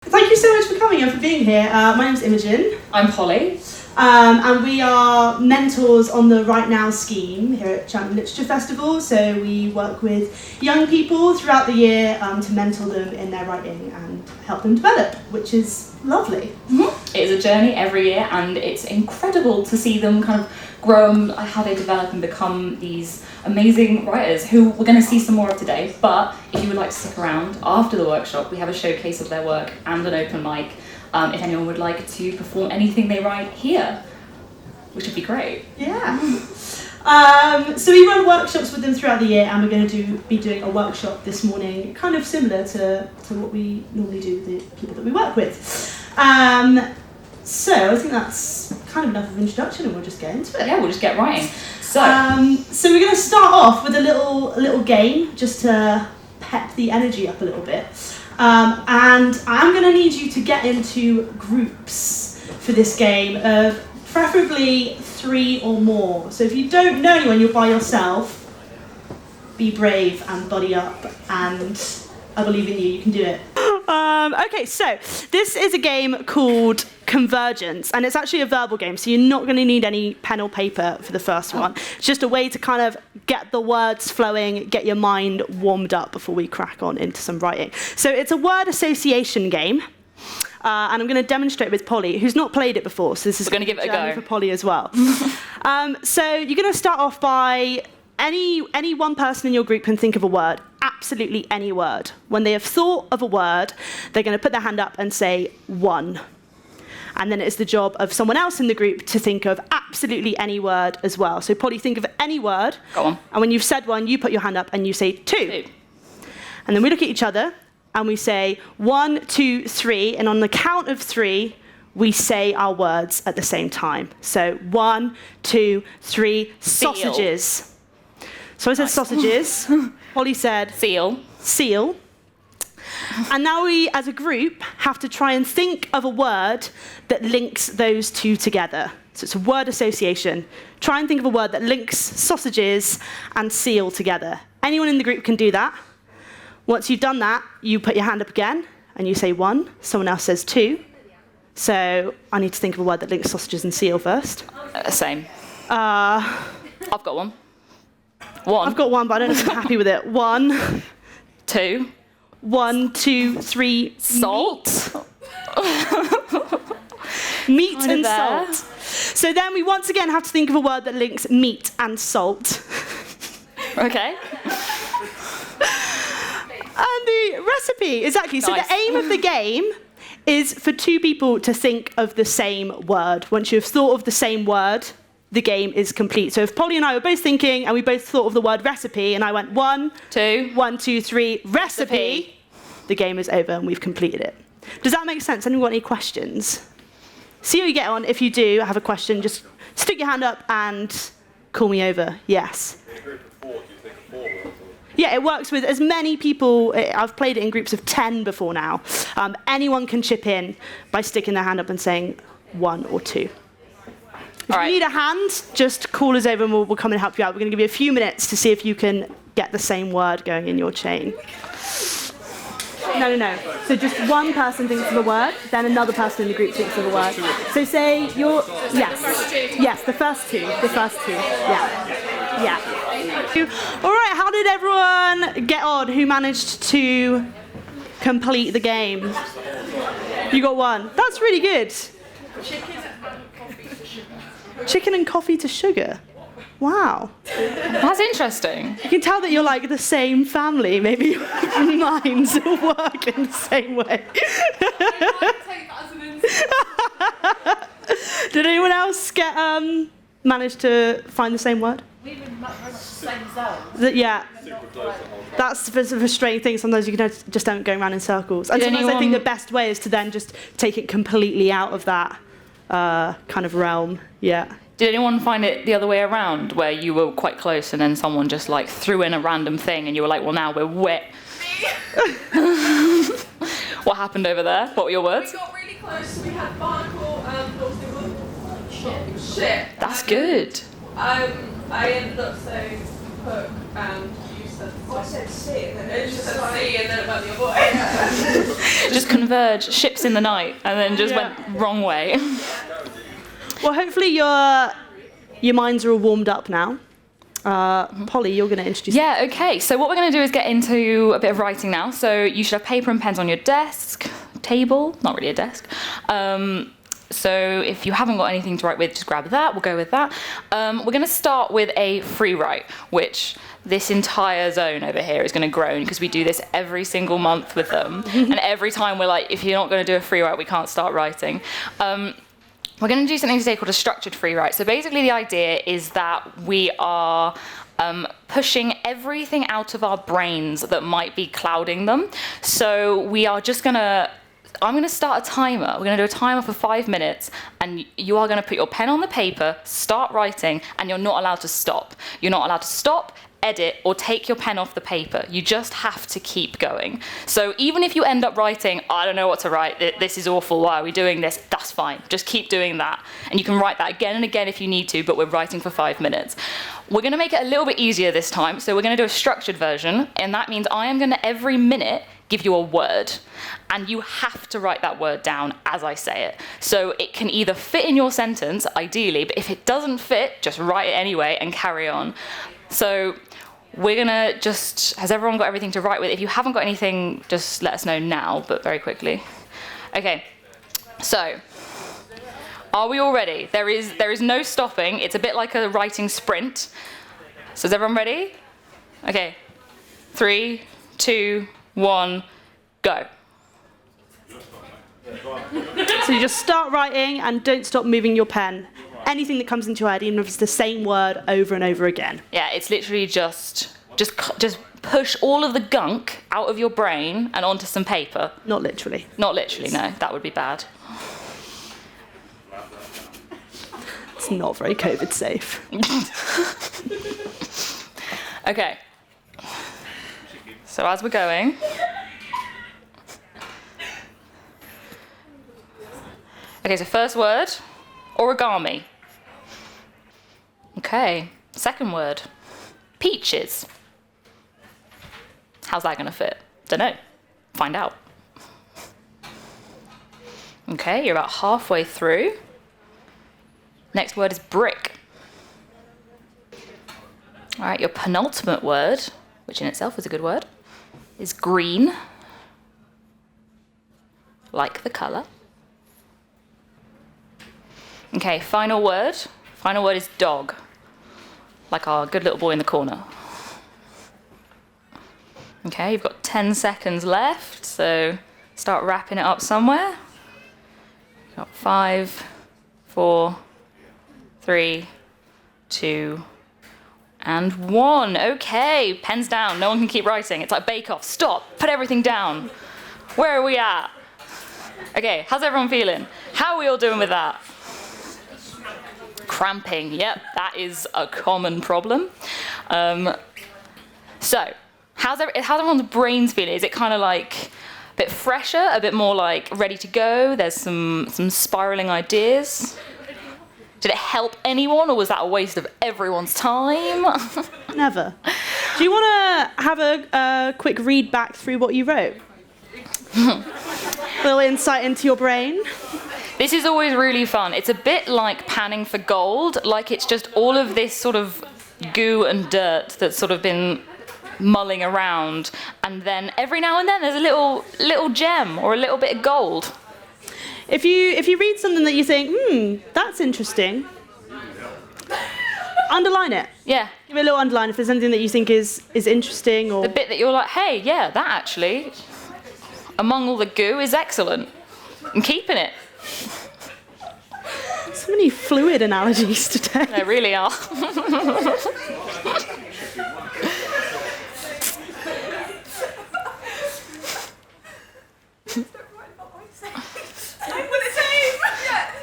Thank you so much for coming and for being here. My name's Imogen. I'm Polly. And we are mentors on the Right Now scheme here at Cheltenham Literature Festival. So we work with young people throughout the year to mentor them in their writing and help them develop, which is lovely. Mm-hmm. It is a journey every year, and it's incredible to see them kind of grow and how they develop and become these amazing writers who we're going to see some more of today. But if you would like to stick around after the workshop, we have a showcase of their work and an open mic. If anyone would like to perform anything they write here, which would be great. Yeah. So we run workshops with them throughout the year, and we're going to be doing a workshop this morning, kind of similar to what we normally do with the people that we work with. So I think that's kind of enough of an introduction, and we'll just get into it. Yeah, we'll just get writing. So we're going to start off with a little game, just to pep the energy up a little bit. And I'm going to need you to get into groups for this game of preferably 3 or more. So if you don't know anyone, you're by yourself, be brave and buddy up, and I believe in you, you can do it. Okay, so this is a game called Convergence, and it's actually a verbal game, so you're not going to need any pen or paper for the first one. It's just a way to kind of get the words flowing, get your mind warmed up before we crack on into some writing. So it's a word association game, and I'm going to demonstrate with Polly, who's not played it before, so this is going to give it a go for Polly as well. So you're going to start off by any one person in your group can think of a word, absolutely any word. When they have thought of a word, they're going to put their hand up and say one. And then it's the job of someone else in the group to think of absolutely any word as well. So Polly, think of any word. Go on. And when you've said one, you put your hand up and you say two. And then we look at each other and we say 1, 2, 3. And on the count of 3, we say our words at the same time. So 1, 2, 3, sausages. So I said sausages. Polly said seal. And now we, as a group, have to try and think of a word that links those two together. So it's a word association. Try and think of a word that links sausages and seal together. Anyone in the group can do that. Once you've done that, you put your hand up again and you say 1. Someone else says 2. So I need to think of a word that links sausages and seal first. Same. I've got one. I've got one, but I don't know if I'm happy with it. 1, 2. 1, 2, 3. Salt. Meat and salt. So then we once again have to think of a word that links meat and salt. Okay. And the recipe, exactly. So the aim of the game is for 2 people to think of the same word. Once you've thought of the same word, the game is complete. So if Polly and I were both thinking and we both thought of the word recipe and I went 1, 2, 1, 2, 3, recipe, the game is over and we've completed it. Does that make sense? Anyone got any questions? See how you get on. If you do have a question, just stick your hand up and call me over. Yes. In a group of 4, do you think of 4 words? Yeah, it works with as many people. I've played it in groups of 10 before now. Anyone can chip in by sticking their hand up and saying 1 or 2. If you need a hand, just call us over and we'll come and help you out. We're going to give you a few minutes to see if you can get the same word going in your chain. No. So just one person thinks of a word, then another person in the group thinks of a word. So say you're... Yes, the first two. Yeah. All right, how did everyone get on? Who managed to complete the game? You got 1. That's really good. Chicken and coffee to sugar. Wow. That's interesting. You can tell that you're like the same family. Maybe your minds work in the same way. Did anyone else manage to find the same word? We were very much the same zone. Yeah. That's the frustrating thing. Sometimes you can just don't go around in circles. And sometimes I think the best way is to then just take it completely out of that kind of realm. Yeah. Did anyone find it the other way around, where you were quite close and then someone just like threw in a random thing and you were like, well, now we're wet? What happened over there? What were your words? We got really close. We had barnacle and what was the word? Shit. That's good. I ended up saying hook and you I said C, and then she said C, and then it went the other way. Just converge, ships in the night, and then just went wrong way. Well, hopefully your minds are all warmed up now. Polly, you're going to introduce. Yeah, okay. So what we're going to do is get into a bit of writing now. So you should have paper and pens on your desk, table, not really a desk. So if you haven't got anything to write with, just grab that. We'll go with that. We're going to start with a free write, which this entire zone over here is going to groan because we do this every single month with them. And every time we're like, if you're not going to do a free write, we can't start writing. We're going to do something today called a structured free write. So basically the idea is that we are pushing everything out of our brains that might be clouding them. So we are just going to, I'm going to start a timer. We're going to do a timer for 5 minutes, and you are going to put your pen on the paper, start writing, and you're not allowed to stop. You're not allowed to stop, edit, or take your pen off the paper. You just have to keep going. So even if you end up writing, I don't know what to write, this is awful, why are we doing this? That's fine, just keep doing that. And you can write that again and again if you need to, but we're writing for 5 minutes. We're gonna make it a little bit easier this time, so we're gonna do a structured version, and that means I am gonna every minute give you a word, and you have to write that word down as I say it. So it can either fit in your sentence, ideally, but if it doesn't fit, just write it anyway and carry on. So we're gonna just, has everyone got everything to write with? If you haven't got anything, just let us know now, but very quickly. Okay, so, are we all ready? There is no stopping. It's a bit like a writing sprint. So is everyone ready? Okay, 3, 2, 1, go. So you just start writing and don't stop moving your pen. Anything that comes into your head, even if it's the same word over and over again. Yeah, it's literally just push all of the gunk out of your brain and onto some paper. Not literally. Not literally, no, that would be bad. It's not very COVID safe. Okay. So as we're going, okay, so first word, origami. Okay, second word, peaches. How's that gonna fit? Dunno, find out. Okay, you're about halfway through. Next word is brick. All right, your penultimate word, which in itself is a good word, is green, like the colour. Okay, final word is dog, like our good little boy in the corner. Okay, you've got 10 seconds left, so start wrapping it up somewhere. Got 5, 4, 3, 2, and 1. Okay, pens down, no one can keep writing. It's like bake-off, stop, put everything down. Where are we at? Okay, how's everyone feeling? How are we all doing with that? Cramping, yep, that is a common problem. So, how's everyone's brains feeling? Is it kind of like a bit fresher, a bit more like ready to go? There's some spiraling ideas. Did it help anyone, or was that a waste of everyone's time? Never. Do you want to have a quick read back through what you wrote? A little insight into your brain? This is always really fun. It's a bit like panning for gold, like it's just all of this sort of goo and dirt that's sort of been mulling around, and then every now and then there's a little gem or a little bit of gold. If you read something that you think, that's interesting, underline it. Yeah. Give it a little underline if there's anything that you think is interesting, or The bit that you're like, hey, yeah, that actually, among all the goo, is excellent. I'm keeping it. so many fluid analogies today. There really are.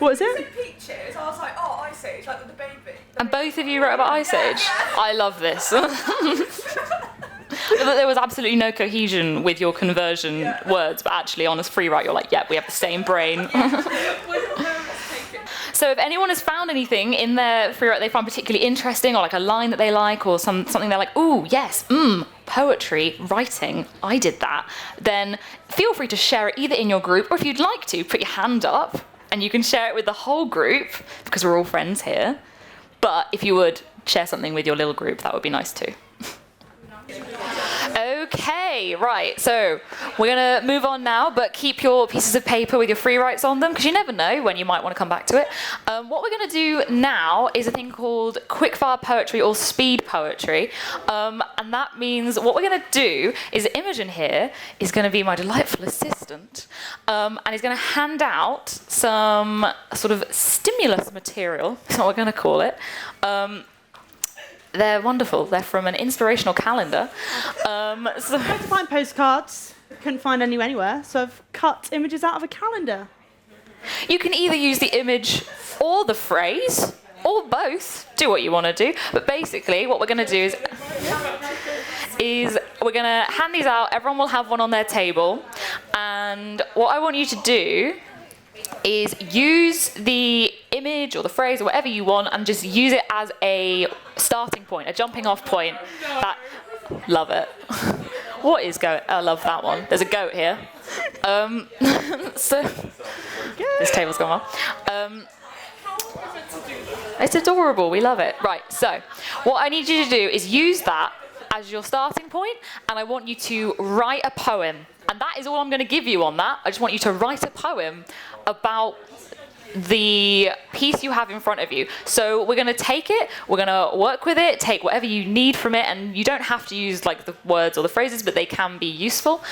What is it? Peaches. I was like, oh, Ice Age, like the baby. And both of you wrote about Ice Age? I love this. There was absolutely no cohesion with your conversion words, but actually on a free write, you're like, yep, we have the same brain. So if anyone has found anything in their free write they find particularly interesting, or like a line that they like, or something they're like, ooh, yes, poetry, writing, I did that, then feel free to share it either in your group, or if you'd like to, put your hand up and you can share it with the whole group because we're all friends here. But if you would share something with your little group, that would be nice too. Okay, right, so we're going to move on now, but keep your pieces of paper with your free writes on them, because you never know when you might want to come back to it. What we're going to do now is a thing called quickfire poetry or speed poetry, and that means what we're going to do is Imogen here is going to be my delightful assistant, and is going to hand out some sort of stimulus material, that's what we're going to call it. They're wonderful. They're from an inspirational calendar. I tried to find postcards, couldn't find any anywhere, so I've cut images out of a calendar. You can either use the image or the phrase, or both. Do what you want to do. But basically, what we're going to do is we're going to hand these out. Everyone will have one on their table. And what I want you to do is use the image or the phrase or whatever you want and just use it as a starting point, a jumping off point. Love it. What is goat? I love that one. There's a goat here. So this table's gone well. It's adorable. We love it. Right, so what I need you to do is use that as your starting point, and I want you to write a poem. And that is all I'm going to give you on that. I just want you to write a poem about the piece you have in front of you. So we're going to take it, we're going to work with it, take whatever you need from it, and you don't have to use like the words or the phrases, but they can be useful.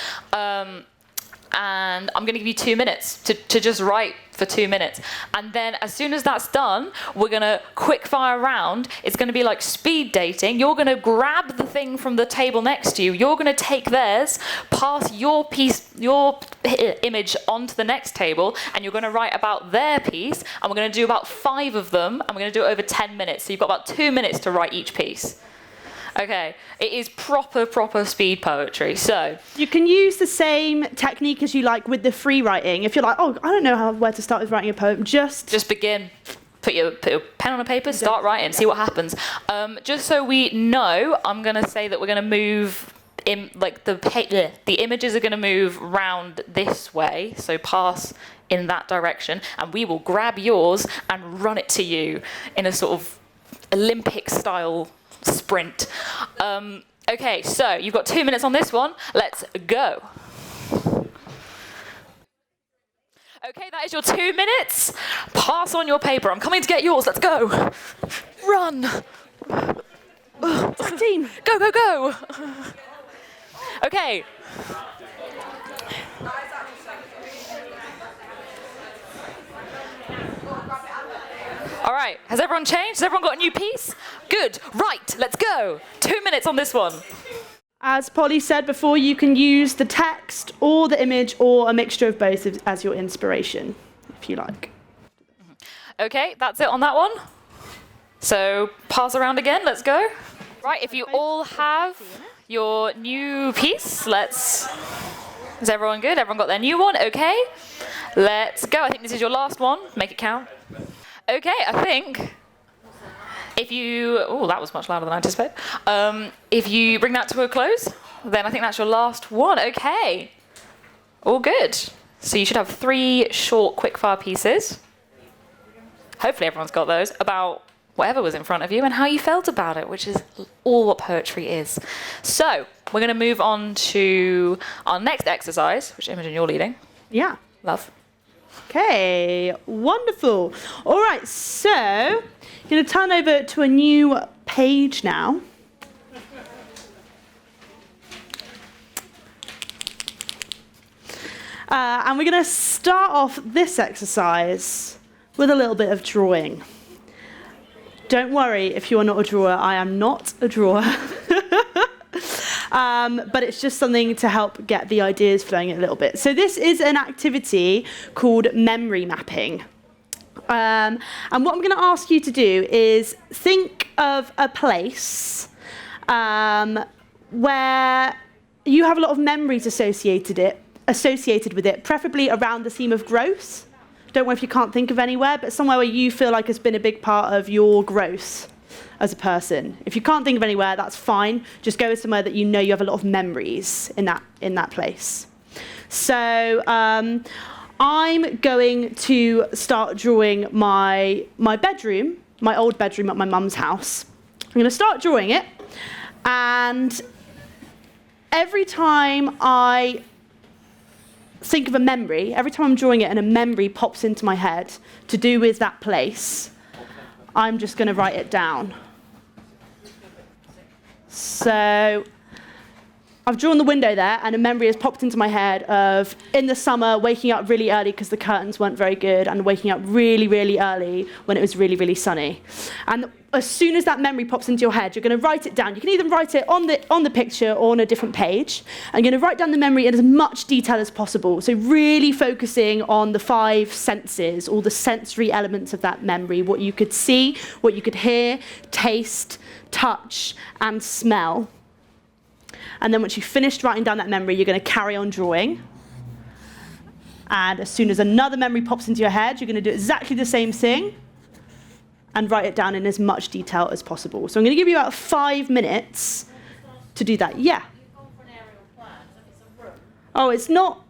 And I'm going to give you 2 minutes to just write for 2 minutes. And then as soon as that's done, we're going to quick fire round. It's going to be like speed dating. You're going to grab the thing from the table next to you. You're going to take theirs, pass your piece, your image onto the next table, and you're going to write about their piece. And we're going to do about 5 of them, and we're going to do it over 10 minutes. So you've got about 2 minutes to write each piece. Okay, it is proper speed poetry. So you can use the same technique as you like with the free writing. If you're like, oh, I don't know where to start with writing a poem, just begin. Put your pen on a paper, start writing, see what happens. Just so we know, I'm going to say that we're going to move in, like the images are going to move round this way, so pass in that direction, and we will grab yours and run it to you in a sort of Olympic style sprint. Okay, so you've got 2 minutes on this one. Let's go. Okay, that is your 2 minutes. Pass on your paper. I'm coming to get yours. Let's go. Run. Team. Go, go, go. Okay. All right, has everyone changed? Has everyone got a new piece? Good, right, let's go. 2 minutes on this one. As Polly said before, you can use the text or the image or a mixture of both as your inspiration, if you like. Okay, that's it on that one. So pass around again, let's go. Right, if you all have your new piece, is everyone good? Everyone got their new one? Okay, let's go. I think this is your last one, make it count. Okay, I think if you... Oh, that was much louder than I anticipated. If you bring that to a close, then I think that's your last one. Okay. All good. So you should have 3 short quickfire pieces. Hopefully everyone's got those about whatever was in front of you and how you felt about it, which is all what poetry is. So we're going to move on to our next exercise, which Imogen, you're leading. Yeah. Love. Okay, wonderful. All right, so I'm going to turn over to a new page now. And we're going to start off this exercise with a little bit of drawing. Don't worry if you are not a drawer, I am not a drawer. But it's just something to help get the ideas flowing a little bit. So this is an activity called memory mapping. And what I'm going to ask you to do is think of a place where you have a lot of memories associated with it, preferably around the theme of growth. Don't worry if you can't think of anywhere, but somewhere where you feel like it's been a big part of your growth. as a person. If you can't think of anywhere, that's fine. Just go somewhere that you know you have a lot of memories in that place. So I'm going to start drawing my bedroom, my old bedroom at my mum's house. I'm going to start drawing it, and every time I think of a memory, every time I'm drawing it and a memory pops into my head to do with that place, I'm just going to write it down. So I've drawn the window there, and a memory has popped into my head of, in the summer, waking up really early because the curtains weren't very good, and waking up really, really early when it was really, really sunny. And as soon as that memory pops into your head, you're going to write it down. You can either write it on the picture or on a different page. And you're going to write down the memory in as much detail as possible. So really focusing on the 5 senses, all the sensory elements of that memory, what you could see, what you could hear, taste, touch, and smell. And then once you've finished writing down that memory, you're going to carry on drawing. And as soon as another memory pops into your head, you're going to do exactly the same thing and write it down in as much detail as possible. So I'm going to give you about 5 minutes to do that. Yeah? Oh, it's not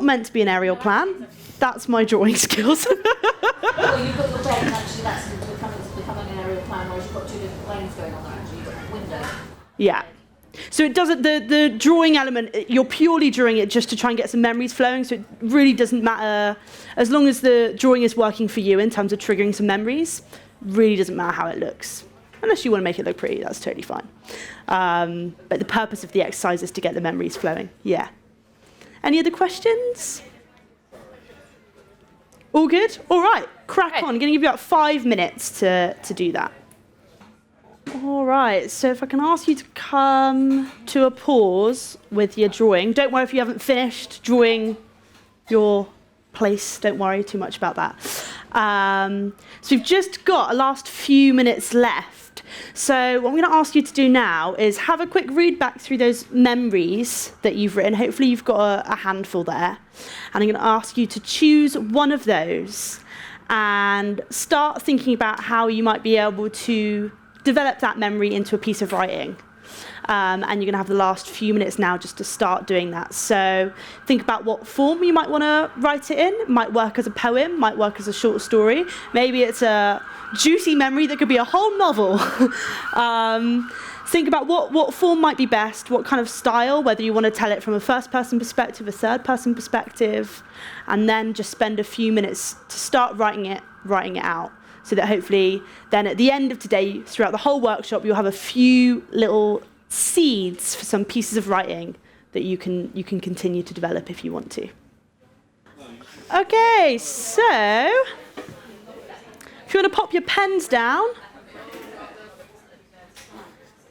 meant to be an aerial plan. That's my drawing skills. Well, you've got your bed, and actually that's becoming an aerial plan, whereas you've got 2 different planes going on there, actually. You've got a window. Yeah. So it doesn't, the drawing element, you're purely drawing it just to try and get some memories flowing, so it really doesn't matter, as long as the drawing is working for you in terms of triggering some memories, really doesn't matter how it looks. Unless you want to make it look pretty, that's totally fine. But the purpose of the exercise is to get the memories flowing. Yeah. Any other questions? All good? All right, crack on. I'm going to give you about 5 minutes to do that. All right, so if I can ask you to come to a pause with your drawing. Don't worry if you haven't finished drawing your place. Don't worry too much about that. So we've just got a last few minutes left. So what I'm going to ask you to do now is have a quick read back through those memories that you've written. Hopefully you've got a handful there. And I'm going to ask you to choose one of those and start thinking about how you might be able to develop that memory into a piece of writing. And you're going to have the last few minutes now just to start doing that. So think about what form you might want to write it in. It might work as a poem, might work as a short story. Maybe it's a juicy memory that could be a whole novel. Think about what form might be best, what kind of style, whether you want to tell it from a first-person perspective, a third-person perspective, and then just spend a few minutes to start writing it out. So that hopefully then at the end of today, throughout the whole workshop, you'll have a few little seeds for some pieces of writing that you can continue to develop if you want to. Okay, so if you want to pop your pens down,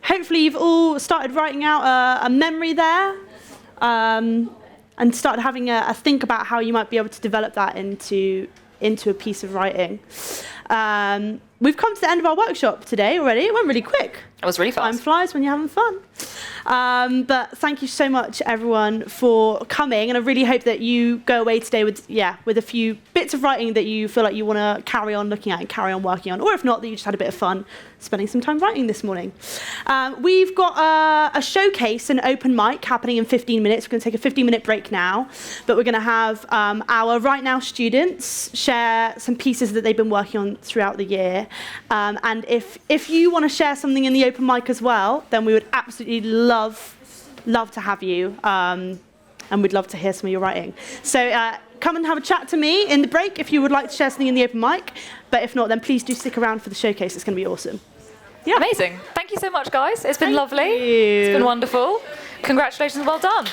hopefully you've all started writing out a memory there, and started having a think about how you might be able to develop that into a piece of writing. We've come to the end of our workshop today already. It went really quick. It was really fast. Time flies when you're having fun. But thank you so much, everyone, for coming. And I really hope that you go away today with a few bits of writing that you feel like you want to carry on looking at and carry on working on. Or if not, that you just had a bit of fun spending some time writing this morning. We've got a showcase, an open mic happening in 15 minutes. We're going to take a 15-minute break now. But we're going to have our Right Now students share some pieces that they've been working on throughout the year. And if you want to share something in the open mic as well, then we would absolutely love to have you, and we'd love to hear some of your writing. So come and have a chat to me in the break if you would like to share something in the open mic, but if not, then please do stick around for the showcase. It's going to be awesome. Yeah. Amazing. Thank you so much, guys. It's been lovely. Thank you. It's been wonderful. Congratulations, well done.